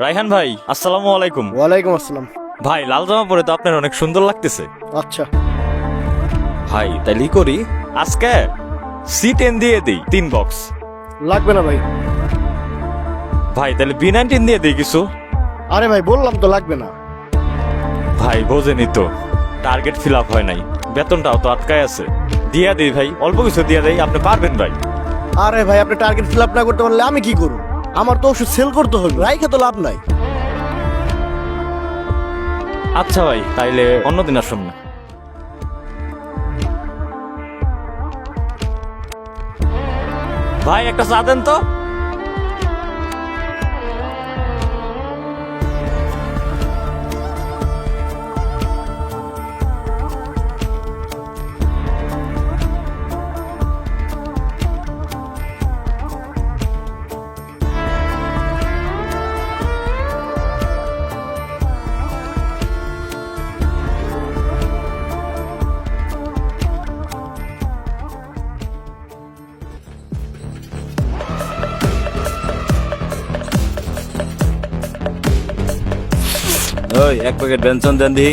রায়হান ভাই, আসসালামু আলাইকুম। ওয়ালাইকুম আসসালাম। ভাই, লাল জামা পরে তো আপনার অনেক সুন্দর লাগতেছে। আচ্ছা ভাই, তাইলে করি আজকে C10 দিয়ে দিই 3 বক্স। লাগবে না ভাই। ভাই, তাহলে B19 দিয়ে দিই কিছু। আরে ভাই বললাম তো লাগবে না। ভাই বোঝেনি তো, টার্গেট ফিল আপ হয় নাই, বেতনটাও তো আটকায় আছে। দিয়া দিই ভাই, অল্প কিছু দিয়া দেই, আপনি পারবেন ভাই। আরে ভাই আপনি টার্গেট ফিল আপ না করতে পারলে আমি কি করব? আমার তো ওষুধ সেল করতে হবে, রাইখে তো লাভ নাই। আচ্ছা ভাই, তাইলে অন্যদিন আসুন না। ভাই, একটা চা দেন তো। ওই এক প্যাকেট বেনসন দেন দি।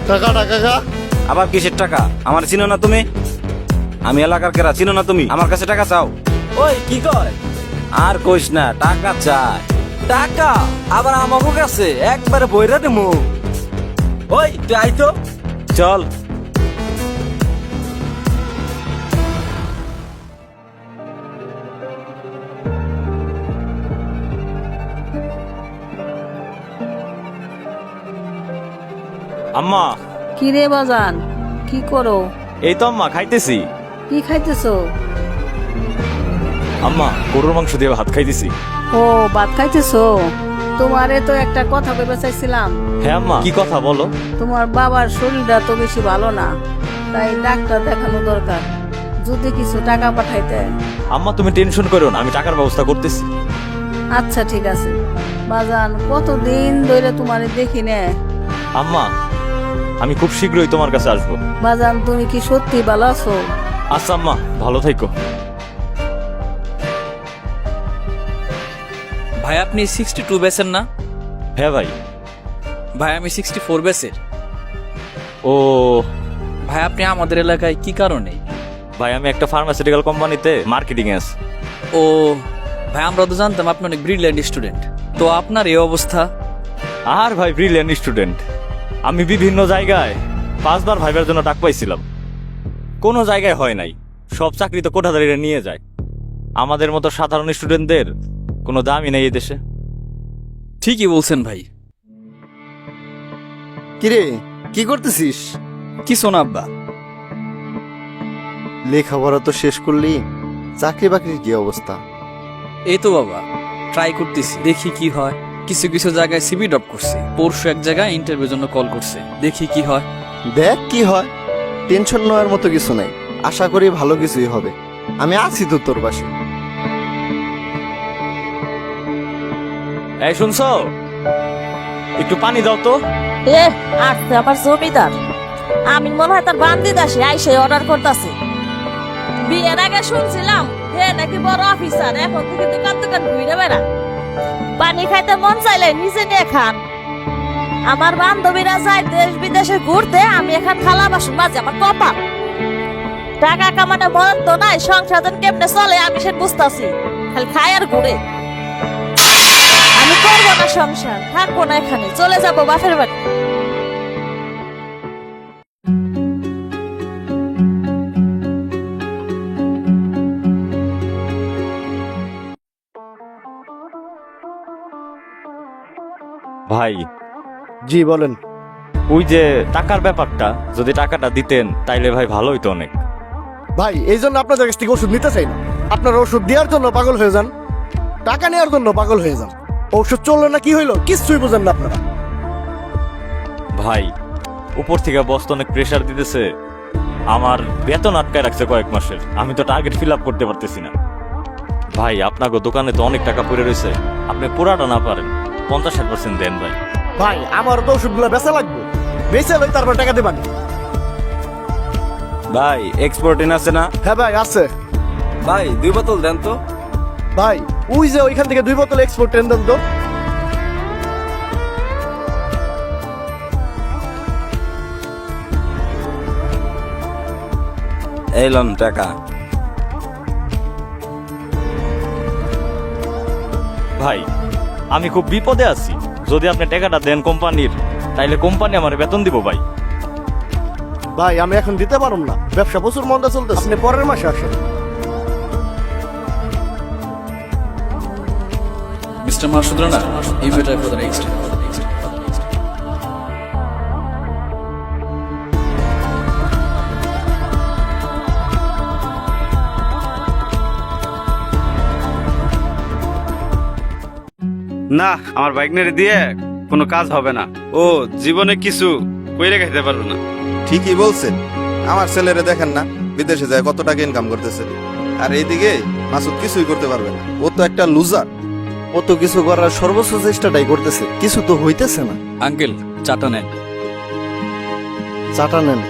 টাকা টাকা আবার কিসের টাকা? আমার চিনো না তুমি? আমি এলাকার কেরা, চিনো না তুমি? আমার কাছে টাকা চাও? ওই কি কয়? আর কইস না, টাকা চাই। টাকা আবার আমাকে কাছে একবারে বইরা দেবো। ওই তুই আইতো। চল। আম্মা। কি রে বাজান, কি করো? এই তো আম্মা, খাইতেছি। কি খাইতেছো? আম্মা, গরুর মাংস দিয়ে ভাত খাইতেছি। ও, ভাত খাইতেছো? তোমারে তো একটা কথা কইতে চাইছিলাম। হ্যাঁ আম্মা, কি কথা বলো। তোমার বাবার শরীরটা তো বেশি ভালো না, তাই ডাক্তার দেখানো দরকার। যদি কিছু টাকা পাঠাইতে। আম্মা, তুমি টেনশন করো না, আমি টাকার ব্যবস্থা করতেছি। আচ্ছা ঠিক আছে বাজান, কতদিন ধরে তোমারে দেখি নে। আম্মা, আমি খুব শীঘ্রই তোমার কাছে আসবো। বাজান, তুমি কি সত্যি ভালো আছো? আচ্ছা আম্মা, ভালো থাইকো। ভাই আপনি 62 বেচেন না? হ্যাঁ ভাই। ভাই আমি 64 বেচের। ও ভাই আপনি আমাদের এলাকায় কি কারণে? ভাই, আমি একটা ফার্মাসিউটিক্যাল কোম্পানিতে মার্কেটিং এ আছি। ও ভাই, আমরা তো জানতাম আপনি অনেক ব্রিলিয়ান্ট স্টুডেন্ট, তো আপনার এই অবস্থা। আর ভাই, ব্রিলিয়ান্ট স্টুডেন্ট। আমি বিভিন্ন জায়গায় 5 বার ভাইবার জন্য ডাক পাইছিলাম, কোনো জায়গায় হয় নাই। সব চাকরি তো কোঠাদারিরা নিয়ে যায়। আমাদের মতো সাধারণ স্টুডেন্টদের কোনো দামই নেই এই দেশে। ঠিকই বলছেন ভাই। কিরে কি করতেছিস? কিছু না আব্বা। লেখাপড়া তো শেষ করলি, চাকরি বাকরির কি অবস্থা? এই তো বাবা, ট্রাই করতেছি, দেখি কি হয়। কিছু কিছু জায়গায় সিভি ড্রপ করছে, পরশু এক জায়গায় ইন্টারভিউর জন্য কল করছে, দেখি কি হয়। দেখ কি হয়, টেনশন নেওয়ার মতো কিছু নাই। আশা করি ভালো কিছুই হবে। আমি আছি তো তোর পাশে। এই শুনছো, একটু পানি দাও তো। এ আসছে আমার জমিদার। আমি মনে হয় তার বান্দি দাসে আইসে অর্ডার করতেছে। বিয়ের আগে শুনছিলাম হে নাকি বড় অফিসার, এখন থেকে দোকান দোকান ঘুরে বেড়া। পানি খাইতে মন চাইলে নিজে নিয়ে খান। আমার বান্ধবীরা যায় দেশ বিদেশে ঘুরতে, আমি এখন থালা বাসন মাঝে আমার কপাল। টাকা কামানো মন তো নাই, সংসার কেমনে চলে আমি সে বুঝতেছি। খালি খায় আর ঘুরে। আমি করবো না সংসার, থাকবো না এখানে, চলে যাবো বাপের বাড়ি। ভাই, জি বলেন। ওই যে টাকার ব্যাপারটা, যদি টাকাটা দিতেন তাইলে ভাই ভালো হইতো অনেক। ভাই এই জন্য আপনাদের কাছ থেকে ওষুধ নিতে চাই না। আপনারা ওষুধ দেওয়ার জন্য পাগল হয়ে যান, টাকা নেওয়ার জন্য পাগল হয়ে যান। ওষুধ চললো না কি হইলো কিছুই বোঝেন না আপনারা। ভাই, উপর থেকে বস তো অনেক প্রেসার দিতেছে। আমার বেতন আটকায় রাখছে কয়েক মাসের, আমি তো টার্গেট ফিল আপ করতে পারতেছি না। ভাই, আপনাকে দোকানে তো অনেক টাকা পড়ে রয়েছে, আপনি পুরাটা না পারেন 50-60% দেন ভাই। ভাই আমার তো ওষুধগুলো বেচা লাগবে, বেচে লই তারপর টাকা দেবান। ভাই এক্সপোর্টিন আছে না? হ্যাঁ ভাই আছে। ভাই 2 বোতল দেন তো। ভাই ওই যে ওইখান থেকে 2 বোতল এক্সপোর্ট ট্রেন দেন তো। এই লন টাকা। ভাই আমি খুব বিপদে আছি, যদি আপনি টাকাটা দেন কোম্পানির, তাইলে কোম্পানি আমার বেতন দিব ভাই। ভাই আমি এখন দিতে পারুম না, ব্যবসা প্রচুর মন্দা চলতেছে, আপনি পরের মাসে আসেন। মিস্টার মাসুদ রানা, এই বেটার ফর দ্য নেক্সট। না, আমার বাইক নেড়ে দিয়ে কোনো কাজ হবে না। ও জীবনে কিছু কইরে খাইতে পারবে না। ঠিকই বলছেন, আমার ছেলেরে দেখেন না বিদেশে যায় কত টাকা ইনকাম করতেছে, আর এইদিকে মাসুদ কিছুই করতে পারবে না। ও তো একটা লুজার। ও তো কিছু করার সর্বোচ্চ চেষ্টাটাই করতেছে, কিছু তো হইতেছে না। আঙ্কেল চাটা নেন। চাটা নেন।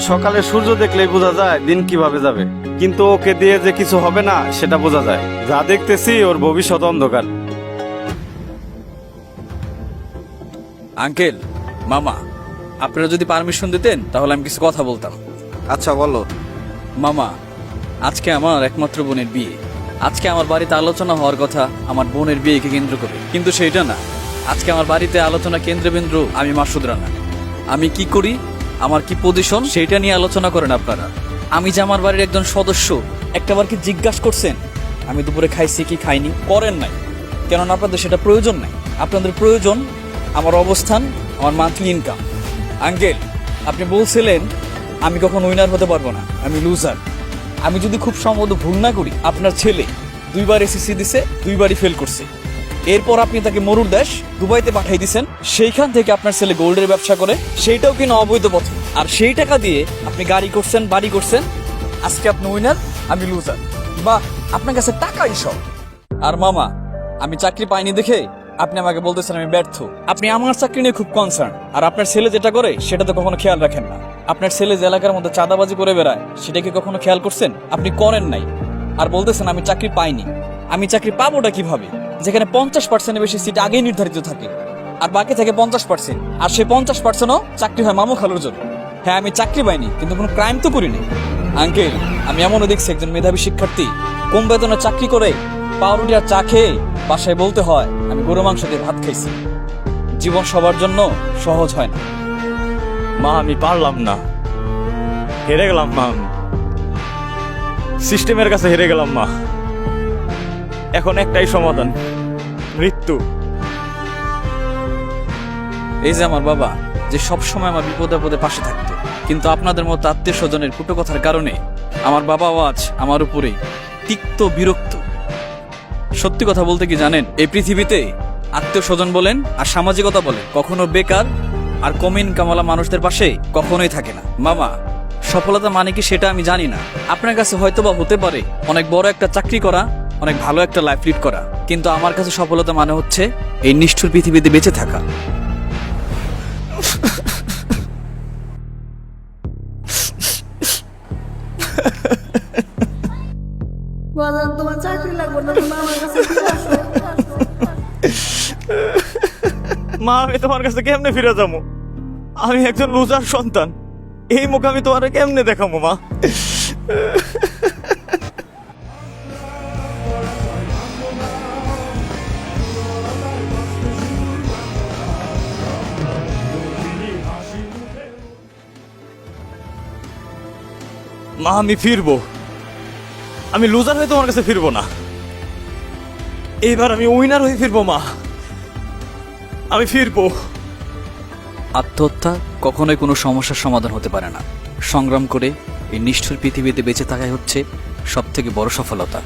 সকালে সূর্য দেখলেই বোঝা যায় দিন কিভাবে যাবে, কিন্তু ওকে দিয়ে যে কিছু হবে না সেটা বোঝা যায়। যা দেখতেছি ওর ভবিষ্যৎ অন্ধকার। আঙ্কেল, মামা, আপনারা যদি পারমিশন দিতেন তাহলে আমি কিছু কথা বলতাম। আচ্ছা বলো। মামা, আজকে আমার একমাত্র বোনের বিয়ে। আজকে আমার বাড়িতে আলোচনা হওয়ার কথা আমার বোনের বিয়েকে কেন্দ্র করে, কিন্তু সেইটা না। আজকে আমার বাড়িতে আলোচনা কেন্দ্রবিন্দু আমি মাসুদ রানা। আমি কি করি, আমার কি পজিশন, সেইটা নিয়ে আলোচনা করেন আপনারা। আমি যে আমার বাড়ির একজন সদস্য, একটাবার কি জিজ্ঞাসা করছেন আমি দুপুরে খাইছি কি খাইনি? করেন নাই, কেননা আপনাদের সেটা প্রয়োজন নাই। আপনাদের প্রয়োজন আমার অবস্থান, আমার মান্থলি ইনকাম। আঙ্কেল, আপনি বলছিলেন আমি কখন উইনার হতে পারবো না, আমি লুজার। আমি যদি খুব সম্ভবত ভুল না করি, আপনার ছেলে 2 বার এসএসসি দিছে, 2 বারই ফেল করছে। এরপর আপনি তাকে মরুর দেশ দুবাইতে পাঠিয়ে দিয়েছেন, সেইখান থেকে আপনার ছেলে গোল্ডের ব্যবসা করে, সেইটাও কিনা অবৈধ পথে। আর সেই টাকা দিয়ে আপনি গাড়ি করছেন, বাড়ি করছেন। আজকে আপনি উইনার, আমি লুজার। বা আপনার কাছে টাকাই সব। আর মামা, আমি চাকরি পাইনি দেখে আপনি আমাকে বলতেছেন আমি ব্যর্থ। আপনি আমার চাকরি নিয়ে খুব কনসার্ন, আর আপনার ছেলে যেটা করে সেটা তো কখনো খেয়াল রাখেন না। আপনার ছেলে যে এলাকার মধ্যে চাঁদাবাজি করে বেড়ায়, সেটা কি কখনো খেয়াল করছেন? আপনি করেন নাই, আর বলতেছেন আমি চাকরি পাইনি। আমি চাকরি পাবোটা কিভাবে, যেখানে 50%-এর বেশি সিট আগেই নির্ধারিত থাকে, আর বাকি থাকে 50%। আর সেই 50%ও চাকরি হয় মামু খালুর জন্য। হ্যাঁ, আমি চাকরি পাইনি, কিন্তু কোনো ক্রাইম তো করিনি। আঙ্কেল, আমি এমনও দেখছি একজন মেধাবী শিক্ষার্থী কম বেতনে চাকরি করে পাউরুটি আর চা খেয়ে বাসায় বলতে হয় আমি গরু মাংস দিয়ে ভাত খাইছি। জীবন সবার জন্য সহজ হয় না। মা আমি পারলাম না, হেরে গেলাম মা, আমি সিস্টেমের কাছে হেরে গেলাম মা। এখন একটাই সমাধান, মৃত্যু। এই যে আমার বাবা, যে সবসময় আমার বিপদে আপদে পাশে থাকতো, কিন্তু আপনাদের মতো আত্মীয় স্বজনের কুটো কথার কারণে আমার বাবাও আজ আমার উপরে তিক্ত বিরক্ত। সত্যি কথা বলতে কি জানেন, এই পৃথিবীতে আত্মীয় স্বজন বলেন আর সামাজিকতা বলেন কখনো বেকার আর কম ইনকামওয়ালা মানুষদের পাশে কখনোই থাকে না। মামা, সফলতা মানে কি সেটা আমি জানি না। আপনার কাছে হয়তো বা হতে পারে অনেক বড় একটা চাকরি করা, অনেক ভালো একটা লাইফ লিড করা, কিন্তু আমার কাছে সফলতা মানে হচ্ছে এই নিষ্ঠুর পৃথিবীতে বেঁচে থাকা। বাজার তোমার চাকরি লাগবে না, তুমি আমার কাছে ফিরে আসো। মা আমি তোমার কাছে কেমনে ফিরে যাবো? আমি একজন লুজার সন্তান, এই মুখ আমি তোমার কেমনে দেখাবো মা? মা আমি ফিরবো, আমি লুজার হয়ে তোমার কাছে ফিরবো না, এইবার আমি উইনার হয়ে ফিরবো মা, আমি ফিরবো। আত্মহত্যা কখনোই কোনো সমস্যার সমাধান হতে পারে না। সংগ্রাম করে এই নিষ্ঠুর পৃথিবীতে বেঁচে থাকাই হচ্ছে সবথেকে বড় সফলতা।